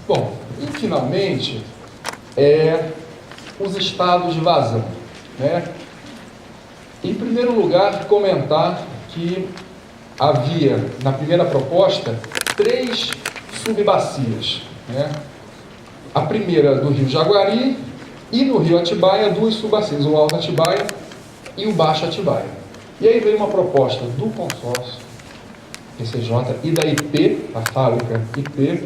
Bom, e finalmente, os estados de vazão, né? Em primeiro lugar, comentar que havia, na primeira proposta, 3 subbacias, né? A primeira do Rio Jaguari e no Rio Atibaia 2 subbacias, o Alto Atibaia e o Baixo Atibaia. E aí veio uma proposta do consórcio PCJ e da IP, a fábrica IP,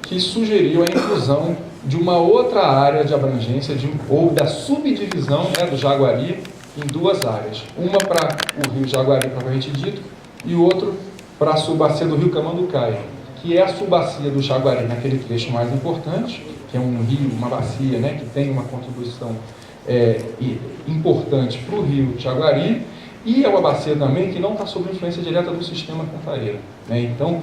que sugeriu a inclusão de uma outra área de abrangência, ou da subdivisão, né, do Jaguari em 2 áreas. Uma para o Rio Jaguari, propriamente dito, e outro para a subbacia do Rio Camanducaia, que é a subbacia do Jaguari naquele trecho mais importante, que é um rio, uma bacia, né, que tem uma contribuição importante para o Rio Jaguari, e é uma bacia também que não está sob influência direta do sistema Cantareira, né? Então,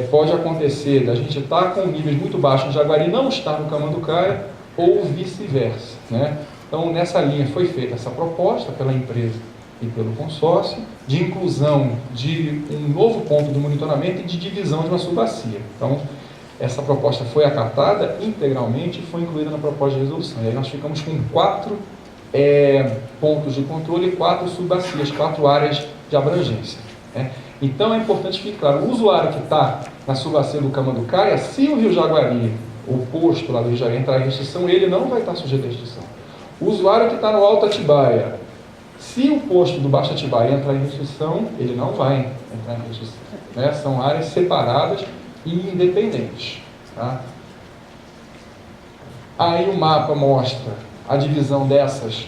pode acontecer da gente estar com níveis muito baixos no Jaguari e não estar no Camanducaia, ou vice-versa, né? Então, nessa linha foi feita essa proposta pela empresa e pelo consórcio, de inclusão de um novo ponto de monitoramento e de divisão de uma subbacia. Então, essa proposta foi acatada integralmente e foi incluída na proposta de resolução. E aí nós ficamos com 4 pontos de controle e 4 subbacias, 4 áreas de abrangência, né? Então é importante ficar claro, o usuário que está na subbacia do Camanducaia, se o Rio Jaguari, o posto lá do Rio Jaguari entrar em restrição, ele não vai estar sujeito à restrição. O usuário que está no Alto Atibaia, se o posto do Baixo Atibaia entrar em restrição, ele não vai entrar em restrição, né? São áreas separadas e independentes, tá? Aí o mapa mostra a divisão dessas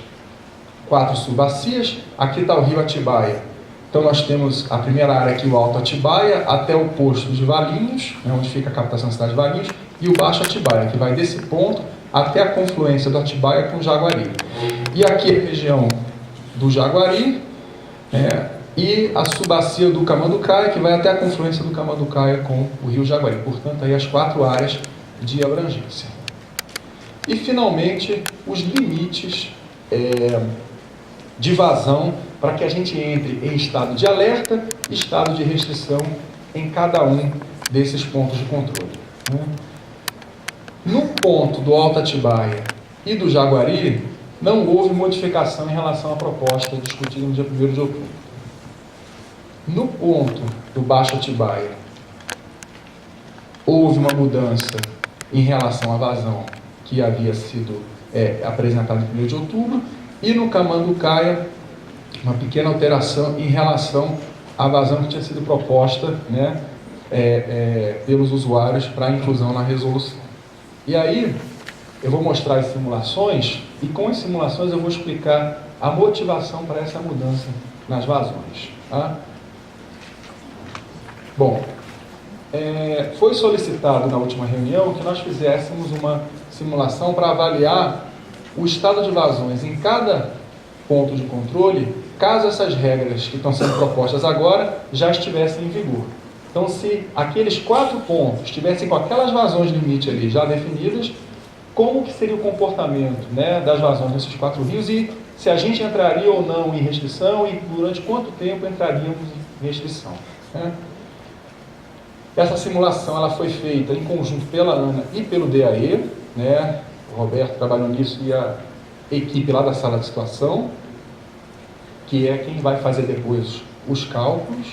4 subbacias. Aqui está o Rio Atibaia. Então nós temos a primeira área aqui, o Alto Atibaia, até o posto de Valinhos, né, onde fica a captação da cidade de Valinhos, e o Baixo Atibaia, que vai desse ponto até a confluência do Atibaia com o Jaguari. E aqui a região do Jaguari, e a subbacia do Camanducaia, que vai até a confluência do Camanducaia com o Rio Jaguari. Portanto, aí as 4 áreas de abrangência. E, finalmente, os limites de vazão para que a gente entre em estado de alerta e estado de restrição em cada um desses pontos de controle, né? No ponto do Alto Atibaia e do Jaguari, não houve modificação em relação à proposta discutida no dia 1º de outubro. No ponto do Baixo Atibaia, houve uma mudança em relação à vazão que havia sido apresentada em 1º de outubro, e no Camanducaia, uma pequena alteração em relação à vazão que tinha sido proposta, né, pelos usuários para inclusão na resolução. E aí, eu vou mostrar as simulações, e com as simulações eu vou explicar a motivação para essa mudança nas vazões, tá? Bom, foi solicitado na última reunião que nós fizéssemos uma simulação para avaliar o estado de vazões em cada ponto de controle, caso essas regras que estão sendo propostas agora já estivessem em vigor. Então, se aqueles 4 pontos estivessem com aquelas vazões limite ali já definidas, como que seria o comportamento, né, das vazões nesses 4 rios, e se a gente entraria ou não em restrição, e durante quanto tempo entraríamos em restrição, né? Essa simulação ela foi feita em conjunto pela ANA e pelo DAE, né? O Roberto trabalhou nisso e a equipe lá da sala de situação, que é quem vai fazer depois os cálculos.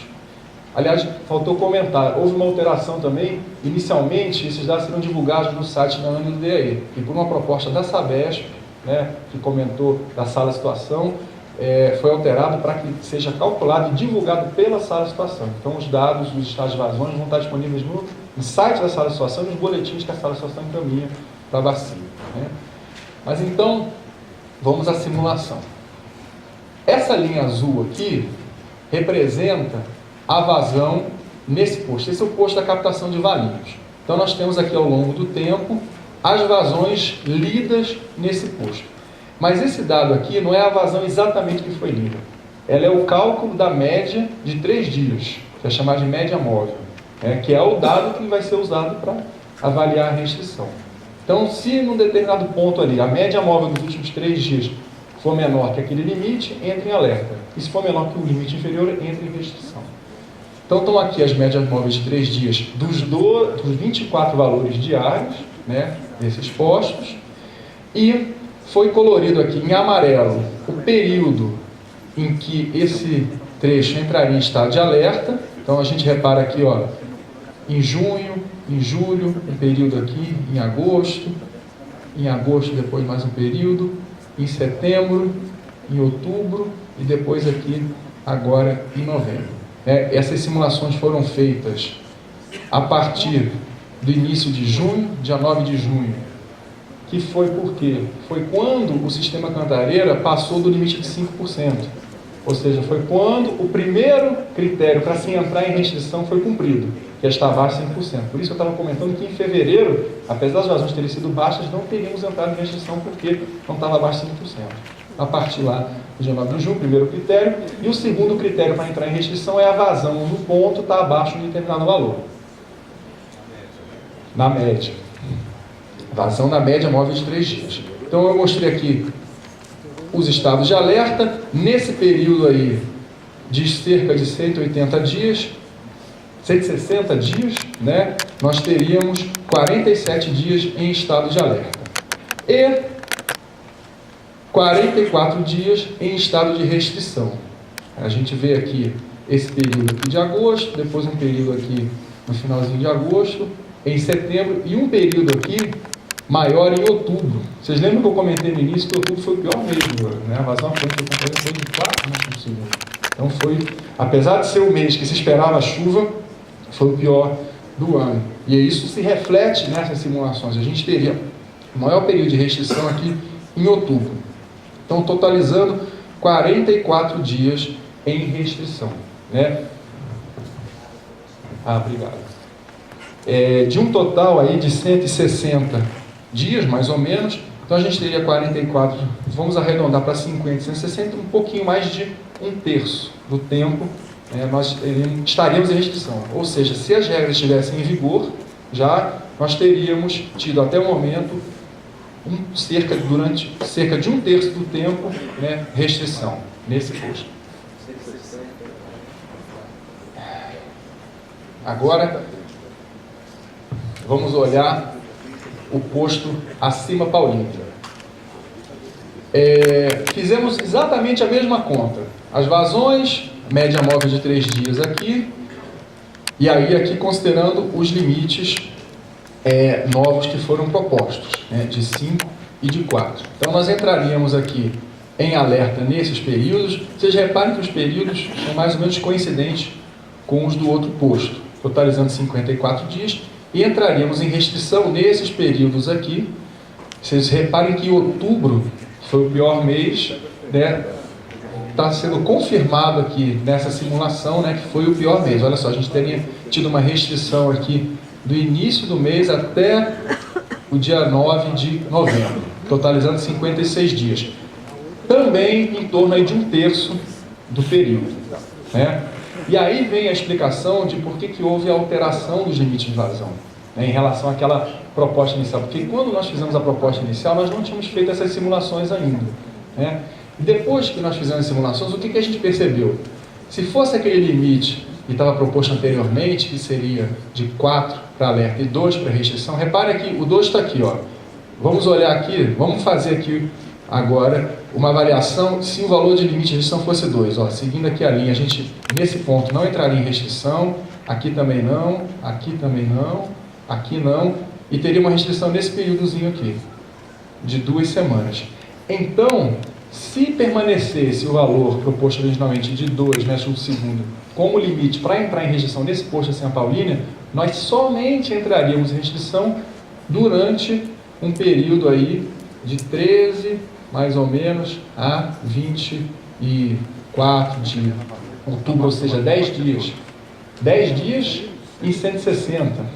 Aliás, faltou comentar, houve uma alteração também. Inicialmente, esses dados seriam divulgados no site da ANA e do DAE, e por uma proposta da Sabesp, né, que comentou da sala de situação, foi alterado para que seja calculado e divulgado pela sala de situação. Então, os dados dos estados de vazões vão estar disponíveis no site da sala de situação e nos boletins que a sala de situação encaminha para a bacia, né? Mas então, vamos à simulação. Essa linha azul aqui representa a vazão nesse posto. Esse é o posto da captação de Valinhos. Então, nós temos aqui ao longo do tempo as vazões lidas nesse posto. Mas esse dado aqui não é a vazão exatamente que foi lida. Ela é o cálculo da média de 3 dias, que é chamada de média móvel, que é o dado que vai ser usado para avaliar a restrição. Então, se num determinado ponto ali, a média móvel dos últimos 3 dias for menor que aquele limite, entra em alerta. E se for menor que o limite inferior, entra em restrição. Então estão aqui as médias móveis de 3 dias dos 24 valores diários, né, desses postos, e foi colorido aqui em amarelo o período em que esse trecho entraria em estado de alerta. Então a gente repara aqui, ó, em junho, em julho, um período aqui, em agosto depois mais um período, em setembro, em outubro e depois aqui agora em novembro. Essas simulações foram feitas a partir do início de junho, dia 9 de junho, que foi porque foi quando o sistema Cantareira passou do limite de 5%. Ou seja, foi quando o primeiro critério para se entrar em restrição foi cumprido, que é estar abaixo de 5%. Por isso eu estava comentando que em fevereiro, apesar das vazões terem sido baixas, não teríamos entrado em restrição porque não estava abaixo de 5%. A partir lá do dia 9 de junho, o primeiro critério, e o segundo critério para entrar em restrição é a vazão no ponto estar abaixo de um determinado valor. Na média. Vazão na média móvel de 3 dias. Então eu mostrei aqui os estados de alerta. Nesse período aí de cerca de 180 dias, 160 dias, né, nós teríamos 47 dias em estado de alerta. E 44 dias em estado de restrição. A gente vê aqui esse período aqui de agosto, depois um período aqui no finalzinho de agosto, em setembro, e um período aqui maior em outubro. Vocês lembram que eu comentei no início que outubro foi o pior mês do ano, né? A vazão foi de 4 no segundo. Então foi, apesar de ser o mês que se esperava chuva, foi o pior do ano. E isso se reflete nessas simulações. A gente teria o maior período de restrição aqui em outubro. Então, totalizando 44 dias em restrição, né? Obrigado. De um total aí de 160 dias, mais ou menos, então a gente teria 44, vamos arredondar para 50, 160, um pouquinho mais de um terço do tempo, nós estaríamos em restrição. Ou seja, se as regras estivessem em vigor, já nós teríamos tido até o momento durante cerca de um terço do tempo, né, restrição nesse posto. Agora vamos olhar o posto acima Paulínia. Fizemos exatamente a mesma conta. As vazões, média móvel de 3 dias aqui, e aí aqui considerando os limites novos que foram propostos, né, de 5 e de 4. Então nós entraríamos aqui em alerta nesses períodos. Vocês reparem que os períodos são mais ou menos coincidentes com os do outro posto, totalizando 54 dias, e entraríamos em restrição nesses períodos aqui. Vocês reparem que outubro foi o pior mês, né? Está sendo confirmado aqui nessa simulação, né, que foi o pior mês. Olha só, a gente teria tido uma restrição aqui do início do mês até o dia 9 de novembro, totalizando 56 dias. Também em torno aí de um terço do período, né? E aí vem a explicação de por que houve a alteração dos limites de vazão, né, em relação àquela proposta inicial. Porque quando nós fizemos a proposta inicial, nós não tínhamos feito essas simulações ainda, né? E depois que nós fizemos as simulações, o que a gente percebeu? Se fosse aquele limite que estava proposto anteriormente, que seria de 4 para alerta e 2 para restrição, repare que o 2 está aqui, ó. Vamos olhar aqui, vamos fazer aqui agora uma avaliação se o valor de limite de restrição fosse 2. Ó, seguindo aqui a linha, a gente, nesse ponto, não entraria em restrição, aqui também não, aqui também não, aqui não, e teria uma restrição nesse períodozinho aqui, de 2 semanas. Então, se permanecesse o valor proposto originalmente de 2 metros por segundo como limite para entrar em restrição nesse posto acima Paulínia, nós somente entraríamos em restrição durante um período aí de 13, mais ou menos, a 24 de outubro, ou seja, 10 dias. 10 dias em 160,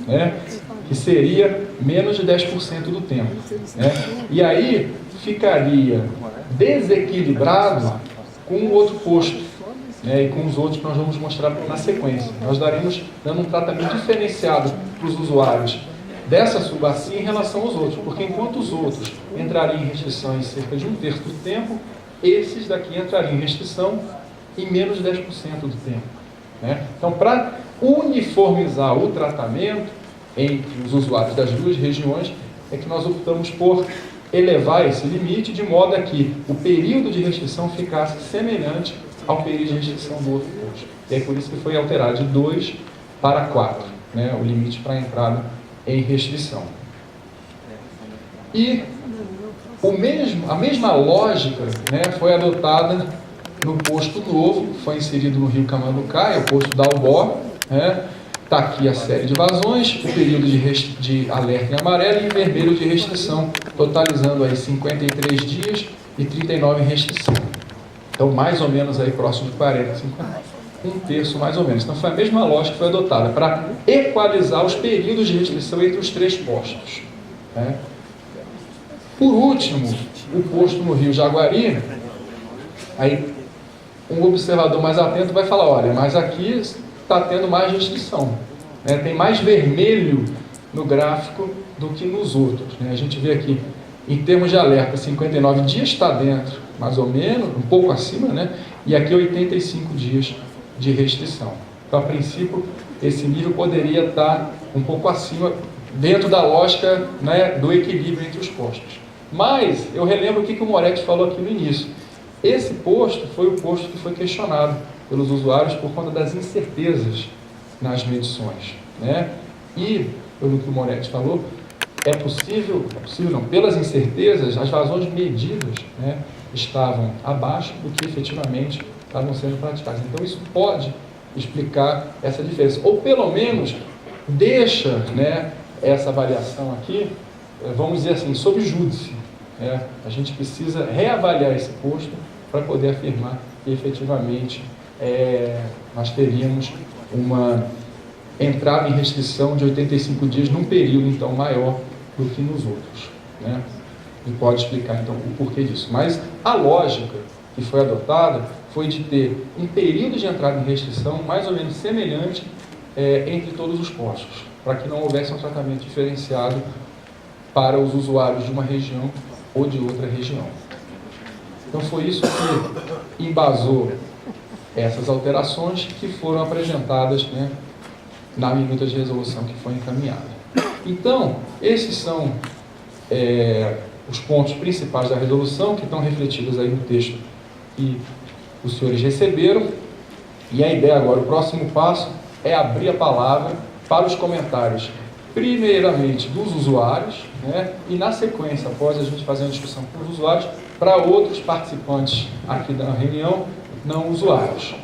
né? Que seria menos de 10% do tempo, né? E aí ficaria desequilibrado com o outro posto, né, e com os outros que nós vamos mostrar na sequência. Nós daremos dando um tratamento diferenciado para os usuários dessa subbacia em relação aos outros, porque enquanto os outros entrariam em restrição em cerca de um terço do tempo, esses daqui entrariam em restrição em menos de 10% do tempo. né? Então, para uniformizar o tratamento entre os usuários das duas regiões, é que nós optamos por elevar esse limite de modo a que o período de restrição ficasse semelhante ao período de restrição do outro posto. E é por isso que foi alterado de 2 para 4, né, o limite para a entrada em restrição. E a mesma lógica, né, foi adotada no posto novo, foi inserido no Rio Camanducaia, o posto da Albó, né? Está aqui a série de vazões, o período de alerta em amarelo e em vermelho de restrição, totalizando aí 53 dias e 39 em restrição. Então, mais ou menos aí próximo de 40, 50, um terço mais ou menos. Então, foi a mesma lógica que foi adotada para equalizar os períodos de restrição entre os 3 postos, né? Por último, o posto no Rio Jaguari, aí um observador mais atento vai falar, olha, mas aqui está tendo mais restrição, né? Tem mais vermelho no gráfico do que nos outros, né? A gente vê aqui, em termos de alerta, 59 dias está dentro, mais ou menos, um pouco acima, né? E aqui 85 dias de restrição. Então, a princípio, esse nível poderia estar um pouco acima, dentro da lógica, né, do equilíbrio entre os postos. Mas, eu relembro o que o Moretti falou aqui no início. Esse posto foi o posto que foi questionado pelos usuários por conta das incertezas nas medições, né? E, pelo que o Moretti falou, é possível não, pelas incertezas, as vazões medidas, né, estavam abaixo do que efetivamente estavam sendo praticadas. Então, isso pode explicar essa diferença, ou pelo menos deixa, né, essa avaliação aqui, vamos dizer assim, sob júdice, né? A gente precisa reavaliar esse posto para poder afirmar que efetivamente nós teríamos uma entrada em restrição de 85 dias num período então maior do que nos outros, né? E pode explicar então o porquê disso. Mas a lógica que foi adotada foi de ter um período de entrada em restrição mais ou menos semelhante entre todos os postos, para que não houvesse um tratamento diferenciado para os usuários de uma região ou de outra região. Então foi isso que embasou essas alterações que foram apresentadas, né, na minuta de resolução que foi encaminhada. Então, esses são os pontos principais da resolução que estão refletidos aí no texto que os senhores receberam. E a ideia agora, o próximo passo, é abrir a palavra para os comentários, primeiramente dos usuários, né, e na sequência, após a gente fazer uma discussão com os usuários, para outros participantes aqui da reunião, não usuários.